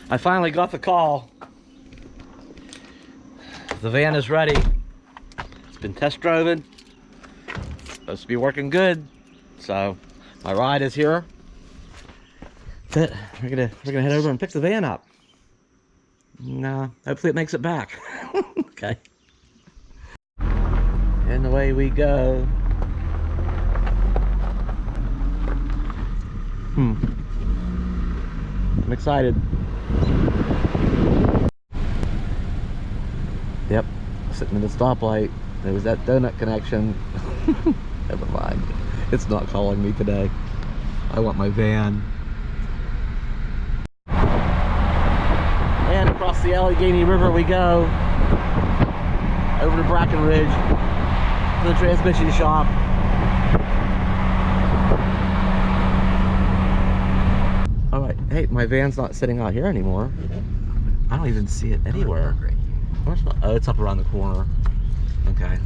I finally got the call. The van is ready. It's been test driven. Supposed to be working good. So my ride is here. That's it. We're gonna head over and pick the van up. And, hopefully it makes it back. Okay. And away we go. I'm excited. Yep, sitting in the stoplight. There was that donut connection. Never mind. It's not calling me today. I want my van. And across the Allegheny River we go. Over to Brackenridge. To the transmission shop. Alright, hey, my van's not sitting out here anymore. I don't even see it anywhere. Where's my, oh, it's up around the corner. Okay.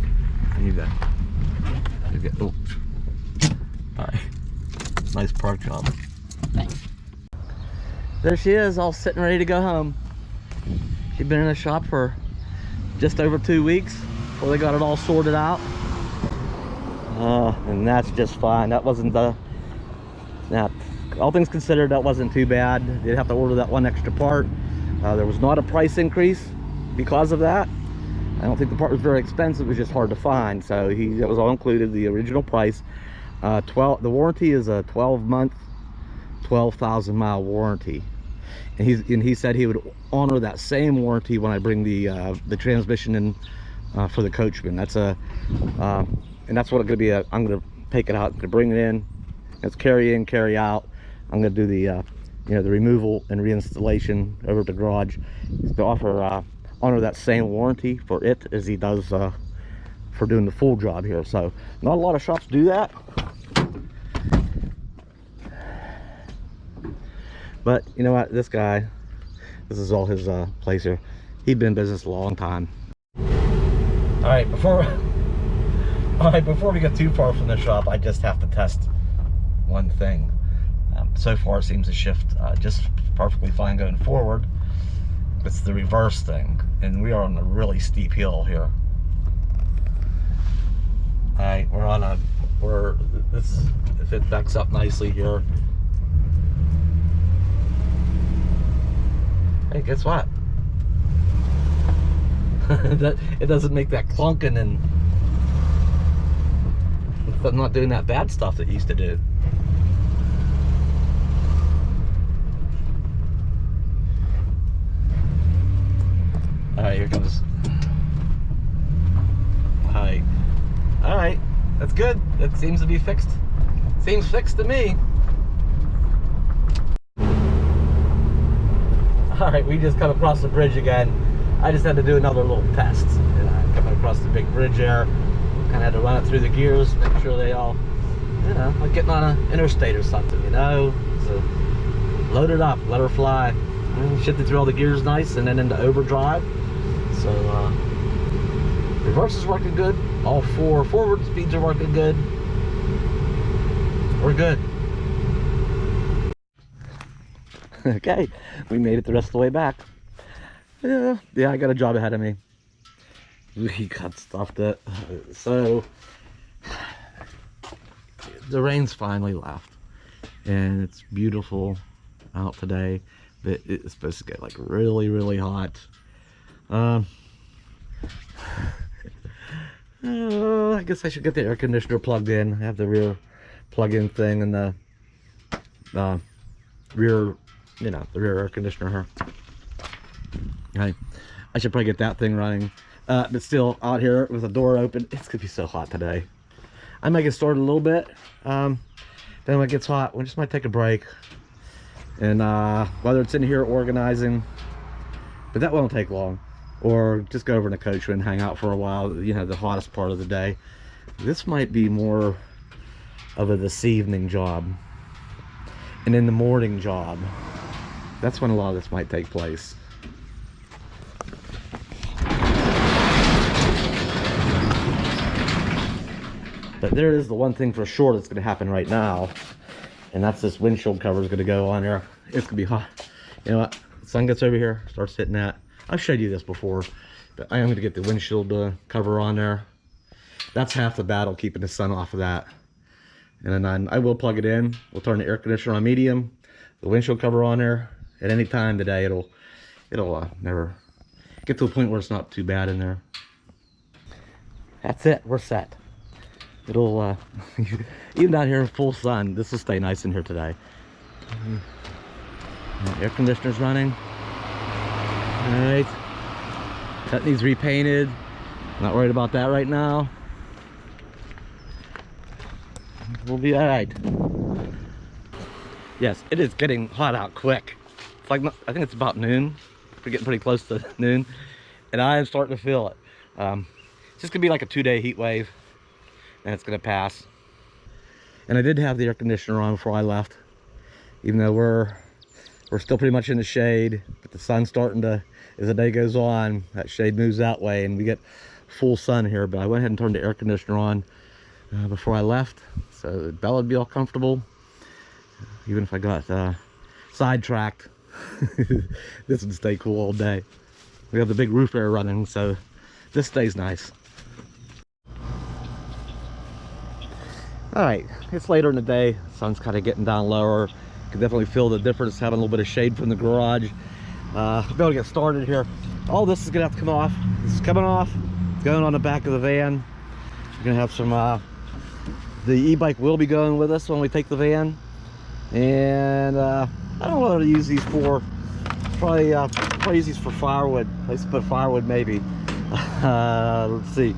I need that. Oh. Alright. Nice park job. Thanks. There she is, all sitting ready to go home. She'd been in the shop for just over 2 weeks before they got it all sorted out. And that's just fine. That wasn't the... all things considered, that wasn't too bad. They'd have to order that one extra part. There was not a price increase because of that. I don't think the part was very expensive. It was just hard to find. So it was all included, the original price. The warranty is a 12-month, 12,000 mile warranty. And he said he would honor that same warranty when I bring the transmission in for the Coachman. That's and that's what it's gonna be. I'm gonna take it out, I'm gonna bring it in. It's carry in, carry out. I'm gonna do the the removal and reinstallation over at the garage to honor that same warranty for it as he does for doing the full job here. So not a lot of shops do that, but you know what, this guy, this is all his place here. He'd been in business a long time. All right, before we get too far from the shop, I just have to test one thing. So far it seems to shift just perfectly fine going forward. It's the reverse thing, and we are on a really steep hill here. All right, if it backs up nicely here. Hey, guess what? It doesn't make that clunking, and I'm not doing that bad stuff that it used to do. Alright, here comes. Alright. Alright, that's good. That seems to be fixed. Seems fixed to me. Alright, we just come across the bridge again. I just had to do another little test. Coming across the big bridge there. Kind of had to run it through the gears, make sure they all, like getting on an interstate or something, So load it up, let her fly. Shift it through all the gears nice, and then into overdrive. So reverse is working good. All 4 forward speeds are working good. We're good. Okay, we made it the rest of the way back. Yeah, I got a job ahead of me. We got stuffed it. So the rain's finally left, and it's beautiful out today, but it's supposed to get like really, really hot. I guess I should get the air conditioner plugged in. I have the rear plug-in thing and the rear, the rear air conditioner here. Okay, I should probably get that thing running. But still, out here with the door open, it's gonna be so hot today. I might get started a little bit. Then when it gets hot, we just might take a break. And whether it's in here organizing, but that won't take long. Or just go over in the Coachman and hang out for a while, the hottest part of the day. This might be more of a this evening job. And in the morning job, that's when a lot of this might take place. But there is the one thing for sure that's going to happen right now, and that's this windshield cover is going to go on there. It's going to be hot. You know what? the sun gets over here, starts hitting that. I've showed you this before, but I am going to get the windshield cover on there. That's half the battle, keeping the sun off of that. And then I will plug it in. We'll turn the air conditioner on medium, the windshield cover on there. At any time today, it'll never get to a point where it's not too bad in there. That's it. We're set. It'll even down here in full sun, this will stay nice in here today. Air conditioner's running. All right. That needs repainted. Not worried about that right now. We'll be all right. Yes, it is getting hot out quick. It's like, I think it's about noon. We're getting pretty close to noon, and I am starting to feel it. It's just gonna be like a 2-day heat wave, and it's gonna pass. And I did have the air conditioner on before I left, even though we're still pretty much in the shade, but the sun's starting to, as the day goes on, that shade moves that way and we get full sun here. But I went ahead and turned the air conditioner on before I left, so Bella would be all comfortable, even if I got sidetracked. This would stay cool all day. We have the big roof air running, so this stays nice. All right, it's later in the day, sun's kind of getting down lower. Can definitely feel the difference having a little bit of shade from the garage. I'll be able to get started here. All this is gonna have to come off. This is coming off. It's going on the back of the van. We're gonna have some the e-bike will be going with us when we take the van. And I don't know what to use these for. Probably use these for firewood. Place to put firewood maybe. Let's see.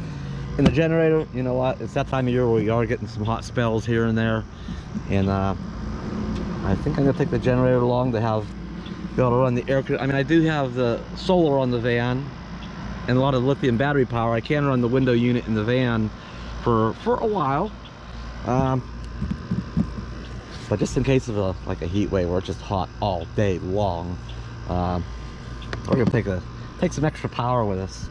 In the generator, you know what? It's that time of year where we are getting some hot spells here and there. And I think I'm gonna take the generator along to be able to run the air. I mean, I do have the solar on the van and a lot of lithium battery power. I can run the window unit in the van for a while, but just in case of like a heat wave where it's just hot all day long, we're gonna take some extra power with us.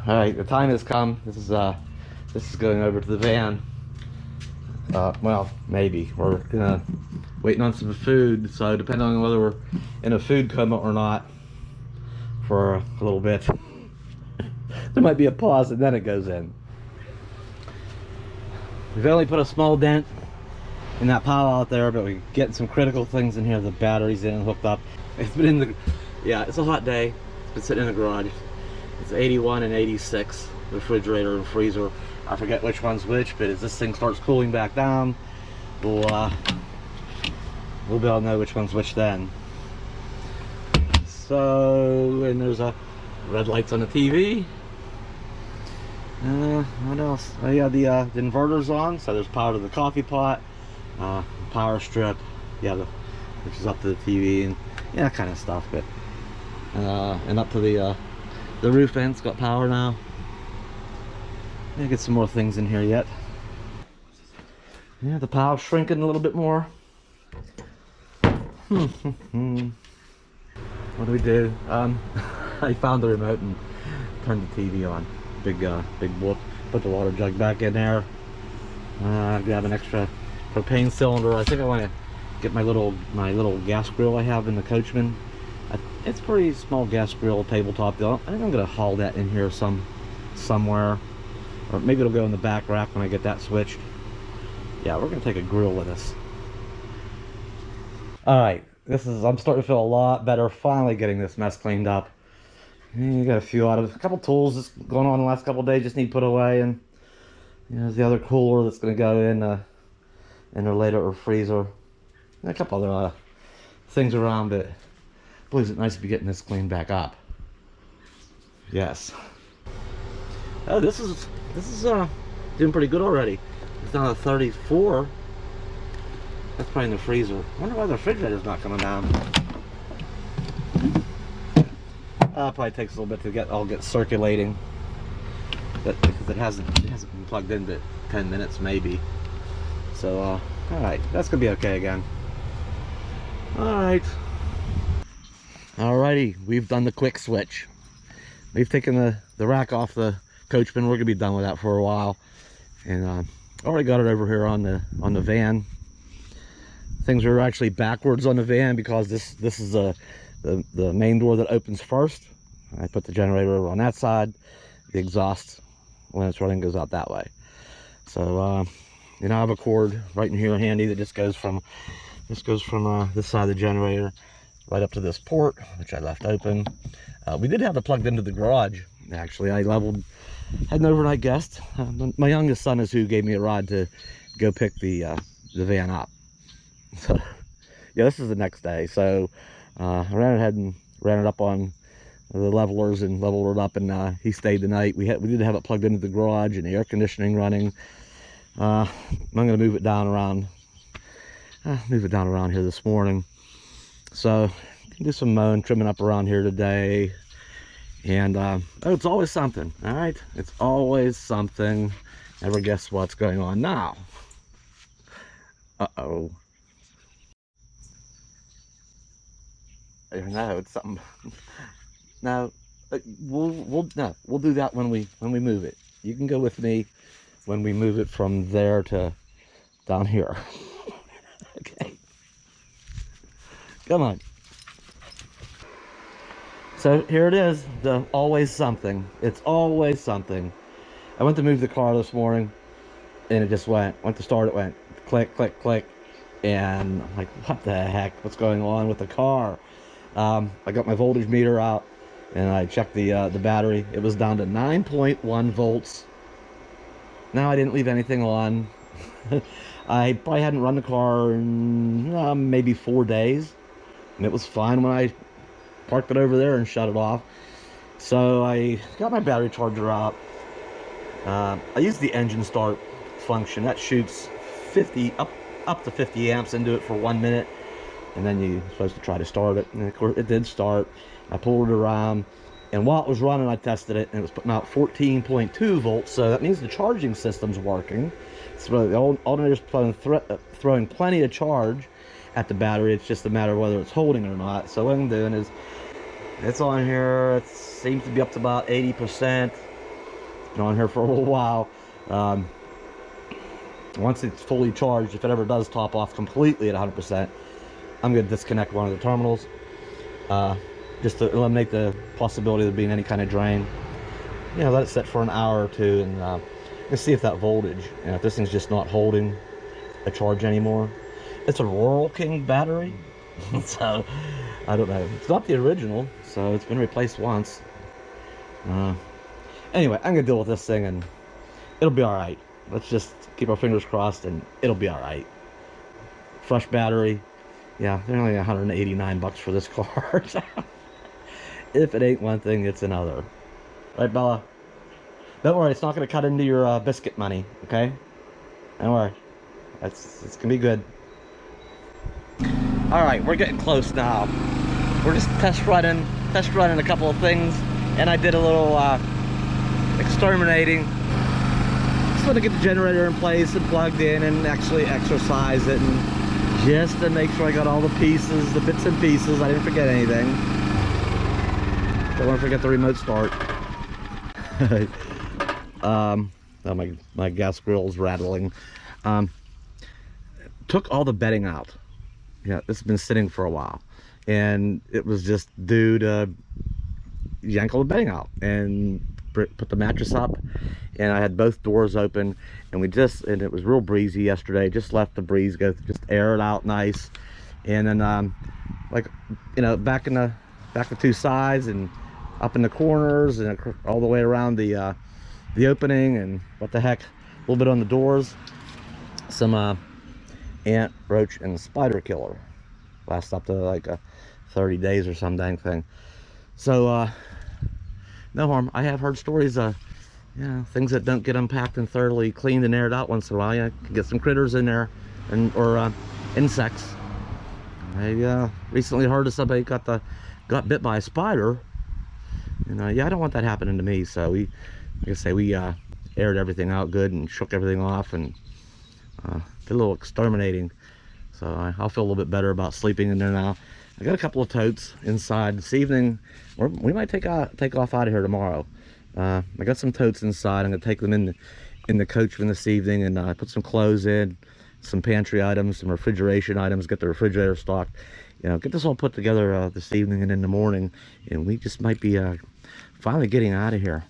All right, the time has come. This is going over to the van. Well, maybe we're waiting on some food, so depending on whether we're in a food coma or not for a little bit, there might be a pause and then it goes in. We've only put a small dent in that pile out there, but we're getting some critical things in here. The battery's in and hooked up. It's been in the, yeah, it's a hot day. It's been sitting in the garage. It's 81 and 86, the refrigerator and freezer. I forget which one's which, but as this thing starts cooling back down, we'll be able to know which one's which then. So, and there's a red lights on the TV. What else? Oh yeah, the inverter's on, so there's power to the coffee pot, power strip, yeah, which is up to the TV and yeah, that kind of stuff. But and up to the roof vent's got power now. Maybe get some more things in here yet. Yeah, the power's shrinking a little bit more. What do we do? I found the remote and turned the TV on. Big whoop. Put the water jug back in there. Grab an extra propane cylinder. I think I want to get my little gas grill I have in the Coachman. It's a pretty small gas grill, tabletop though. I think I'm gonna haul that in here somewhere. Or maybe it'll go in the back rack when I get that switched. Yeah, we're gonna take a grill with us. All right, I'm starting to feel a lot better finally getting this mess cleaned up. You got a couple tools that's going on the last couple of days just need put away, and you know, there's the other cooler that's gonna go in the later or freezer, and a couple other things around. But boy, is it nice to be getting this cleaned back up. Yes. Oh, this is doing pretty good already. It's down to 34. That's probably in the freezer. I wonder why the refrigerator's not coming down. Probably takes a little bit to get circulating. Because it hasn't been plugged in but 10 minutes maybe. So all right, that's gonna be okay again. All right. Alrighty, we've done the quick switch. We've taken the rack off the Coachman. We're gonna be done with that for a while, and already got it over here on the van. things are actually backwards on the van because this is the main door that opens first. I put the generator over on that side. The exhaust, when it's running, goes out that way. So you know, I have a cord right in here handy that just goes from this side of the generator right up to this port, which I left open. We did have it plugged into the garage. Actually, I had an overnight guest. My youngest son is who gave me a ride to go pick the van up. So yeah, this is the next day. So I ran ahead and ran it up on the levelers and leveled it up, and he stayed the night. We did have it plugged into the garage and the air conditioning running. I'm gonna move it down around here this morning. So can do some mowing, trimming up around here today. And oh, it's always something. All right, it's always something. Never guess what's going on now. Uh-oh. No, it's something. No, we'll do that when we move it. You can go with me when we move it from there to down here. Okay. Come on. So here it is, the always something. It's always something. I went to move the car this morning, and it just went to start, it went click, click, click. And I'm like, what the heck? What's going on with the car? I got my voltage meter out, and I checked the battery. It was down to 9.1 volts. Now, I didn't leave anything on. I probably hadn't run the car in maybe 4 days. And it was fine when I parked it over there and shut it off. So I got my battery charger out. I used the engine start function. That shoots up to 50 amps into it for 1 minute. And then you're supposed to try to start it. And of course, it did start. I pulled it around. And while it was running, I tested it, and it was putting out 14.2 volts. So that means the charging system's working. So the alternator's throwing plenty of charge at the battery. It's just a matter of whether it's holding or not. So what I'm doing is, it's on here. It seems to be up to about 80%. It's been on here for a little while. Once it's fully charged, if it ever does top off completely at 100%, I'm going to disconnect one of the terminals. Just to eliminate the possibility of there being any kind of drain. You know, let it sit for an hour or two, and see if that voltage, if this thing's just not holding a charge anymore. It's a Rural King battery, so I don't know. It's not the original, so it's been replaced once. Anyway, I'm gonna deal with this thing, and it'll be all right. Let's just keep our fingers crossed, and it'll be all right. Fresh battery. Yeah, they're only 189 bucks for this car. If it ain't one thing, it's another. Right, Bella? Don't worry, it's not going to cut into your biscuit money, okay? Don't worry. It's going to be good. Alright, we're getting close now. We're just test running a couple of things, and I did a little exterminating. Just want to get the generator in place and plugged in and actually exercise it, and just to make sure I got all the pieces, the bits and pieces. I didn't forget anything. Don't want to forget the remote start. Oh, my gas grill's rattling. Took all the bedding out. Yeah, it's been sitting for a while, and it was just due to yank all the bedding out and put the mattress up. And I had both doors open, and and it was real breezy yesterday. Just let the breeze go, just air it out nice. And then like, you know, back the two sides and up in the corners and all the way around the opening, and what the heck, a little bit on the doors. Some ant, roach, and spider killer. Lasts up to like 30 days or some dang thing. So no harm. I have heard stories of things that don't get unpacked and thoroughly cleaned and aired out once in a while. You can get some critters in there, or insects. I recently heard of somebody got bit by a spider. And yeah, I don't want that happening to me. So like I say, we aired everything out good and shook everything off, and did a little exterminating. So I'll feel a little bit better about sleeping in there now. I got a couple of totes inside this evening. We might take off out of here tomorrow. I got some totes inside. I'm gonna take them in the coach from this evening, and put some clothes in, some pantry items, some refrigeration items, get the refrigerator stocked, you know, get this all put together this evening and in the morning, and we just might be finally getting out of here.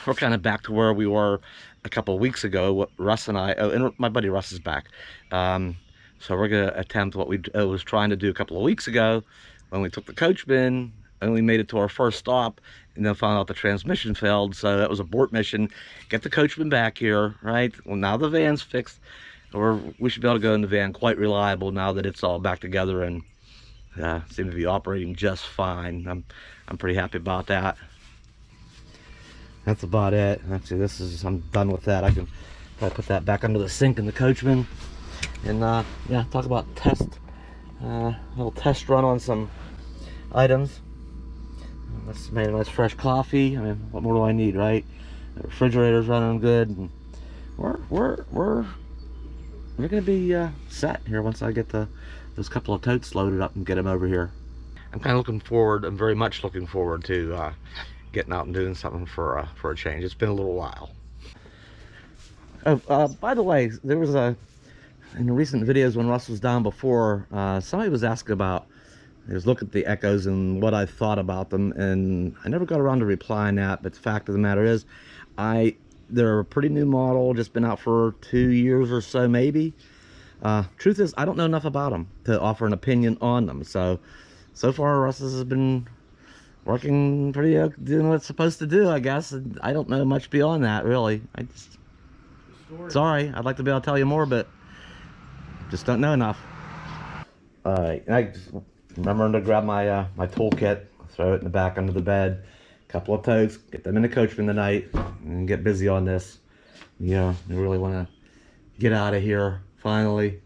We're kind of back to where we were a couple of weeks ago. Russ and I, oh, and my buddy Russ is back. So we're gonna attempt what we was trying to do a couple of weeks ago when we took the coachman and we made it to our first stop, and then found out the transmission failed. So that was a abort mission. Get the coachman back here, right? Well, now the van's fixed, or we should be able to go in the van quite reliable now that it's all back together and seems to be operating just fine. I'm pretty happy about that. That's about it. Actually, I'm done with that. I can probably put that back under the sink in the coachman, and yeah, talk about little test run on some items. Let's made a nice fresh coffee. I mean, what more do I need, right? The refrigerator's running good, and we're gonna be set here once I get those couple of totes loaded up and get them over here. I'm kind of looking forward. I'm very much looking forward to getting out and doing something for a change. It's been a little while. Oh, by the way, there was in the recent videos when Russ was down before, somebody was asking about, he was looking at the Echoes and what I thought about them, and I never got around to replying that, but the fact of the matter is, they're a pretty new model, just been out for 2 years or so maybe. Truth is, I don't know enough about them to offer an opinion on them. So far Russ has been working pretty, doing what it's supposed to do, I guess. And I don't know much beyond that, really. Sorry, I'd like to be able to tell you more, but just don't know enough. Alright, I just remember to grab my my toolkit, throw it in the back under the bed, couple of totes, get them in the coachman tonight, and get busy on this. Yeah, I really want to get out of here finally.